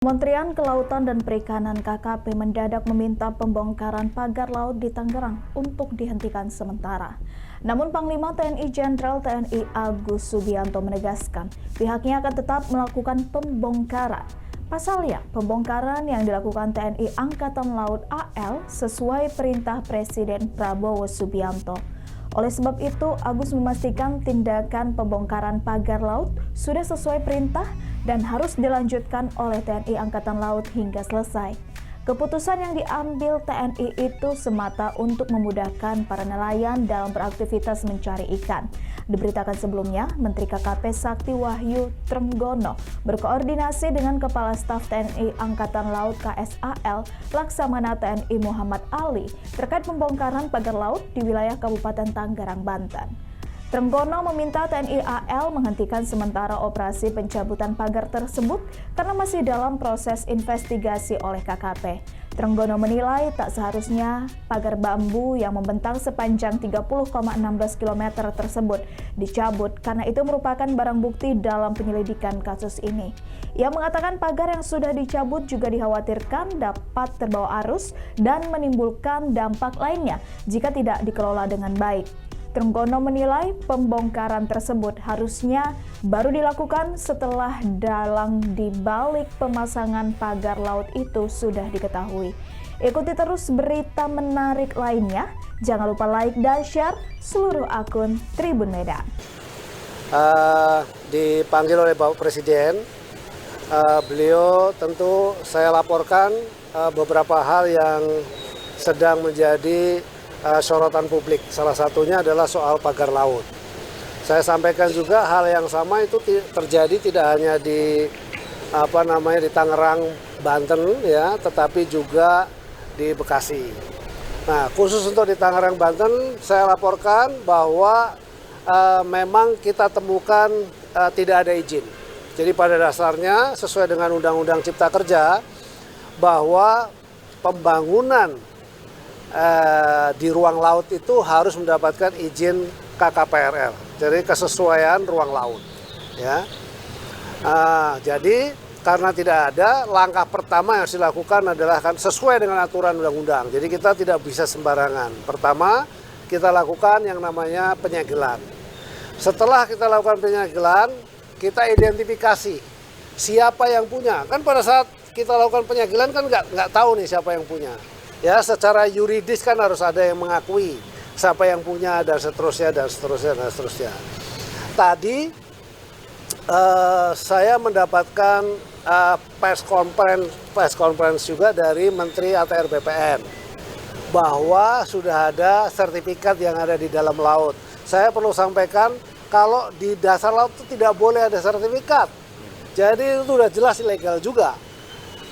Kementerian Kelautan dan Perikanan (KKP) mendadak meminta pembongkaran pagar laut di Tangerang untuk dihentikan sementara. Namun Panglima TNI Jenderal TNI Agus Subianto menegaskan pihaknya akan tetap melakukan pembongkaran. Pasalnya, pembongkaran yang dilakukan TNI Angkatan Laut AL sesuai perintah Presiden Prabowo Subianto. Oleh sebab itu, Agus memastikan tindakan pembongkaran pagar laut sudah sesuai perintah dan harus dilanjutkan oleh TNI Angkatan Laut hingga selesai. Keputusan yang diambil TNI itu semata untuk memudahkan para nelayan dalam beraktivitas mencari ikan. Diberitakan sebelumnya, Menteri KKP Sakti Wahyu Trenggono berkoordinasi dengan Kepala Staf TNI Angkatan Laut KSAL Laksamana TNI Muhammad Ali terkait pembongkaran pagar laut di wilayah Kabupaten Tangerang, Banten. Trenggono meminta TNI AL menghentikan sementara operasi pencabutan pagar tersebut karena masih dalam proses investigasi oleh KKP. Trenggono menilai tak seharusnya pagar bambu yang membentang sepanjang 30,16 km tersebut dicabut karena itu merupakan barang bukti dalam penyelidikan kasus ini. Ia mengatakan pagar yang sudah dicabut juga dikhawatirkan dapat terbawa arus dan menimbulkan dampak lainnya jika tidak dikelola dengan baik. Trenggono menilai pembongkaran tersebut harusnya baru dilakukan setelah dalang di balik pemasangan pagar laut itu sudah diketahui. Ikuti terus berita menarik lainnya. Jangan lupa like dan share seluruh akun Tribun Medan. Dipanggil oleh Bapak Presiden, beliau tentu saya laporkan beberapa hal yang sedang menjadi sorotan publik. Salah satunya adalah soal pagar laut. Saya sampaikan juga hal yang sama itu terjadi tidak hanya di di Tangerang, Banten ya, tetapi juga di Bekasi. Nah, khusus untuk di Tangerang, Banten saya laporkan bahwa memang kita temukan tidak ada izin. Jadi pada dasarnya sesuai dengan Undang-Undang Cipta Kerja bahwa pembangunan di ruang laut itu harus mendapatkan izin KKPRL, jadi kesesuaian ruang laut. Ya, jadi karena tidak ada, langkah pertama yang harus dilakukan adalah kan sesuai dengan aturan undang-undang. Jadi kita tidak bisa sembarangan. Pertama, kita lakukan yang namanya penyegelan. Setelah kita lakukan penyegelan, kita identifikasi siapa yang punya. Kan pada saat kita lakukan penyegelan kan nggak tahu nih siapa yang punya. Ya, secara yuridis kan harus ada yang mengakui siapa yang punya dan seterusnya dan seterusnya dan seterusnya. Tadi saya mendapatkan press conference juga dari Menteri ATR BPN bahwa sudah ada sertifikat yang ada di dalam laut. Saya perlu sampaikan kalau di dasar laut itu tidak boleh ada sertifikat. Jadi itu sudah jelas ilegal juga.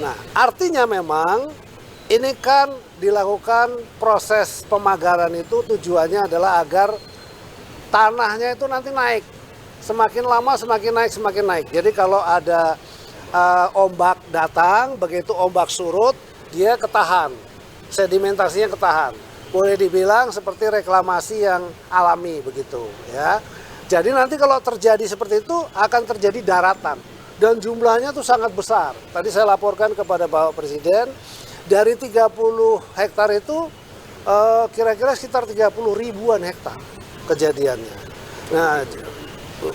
Nah, artinya memang ini kan dilakukan proses pemagaran itu tujuannya adalah agar tanahnya itu nanti naik. Semakin lama semakin naik, semakin naik. Jadi kalau ada ombak datang, begitu ombak surut, dia ketahan. Sedimentasinya ketahan. Boleh dibilang seperti reklamasi yang alami begitu, ya. Jadi nanti kalau terjadi seperti itu akan terjadi daratan dan jumlahnya tuh sangat besar. Tadi saya laporkan kepada Bapak Presiden, dari 30 hektar itu kira-kira sekitar 30 ribuan hektar kejadiannya. Nah,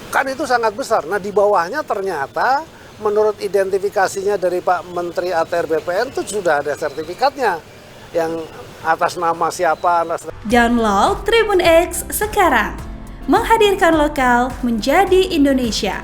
kan itu sangat besar. Nah, di bawahnya ternyata menurut identifikasinya dari Pak Menteri ATR BPN itu sudah ada sertifikatnya yang atas nama siapa. Download Tribun X sekarang, menghadirkan lokal menjadi Indonesia.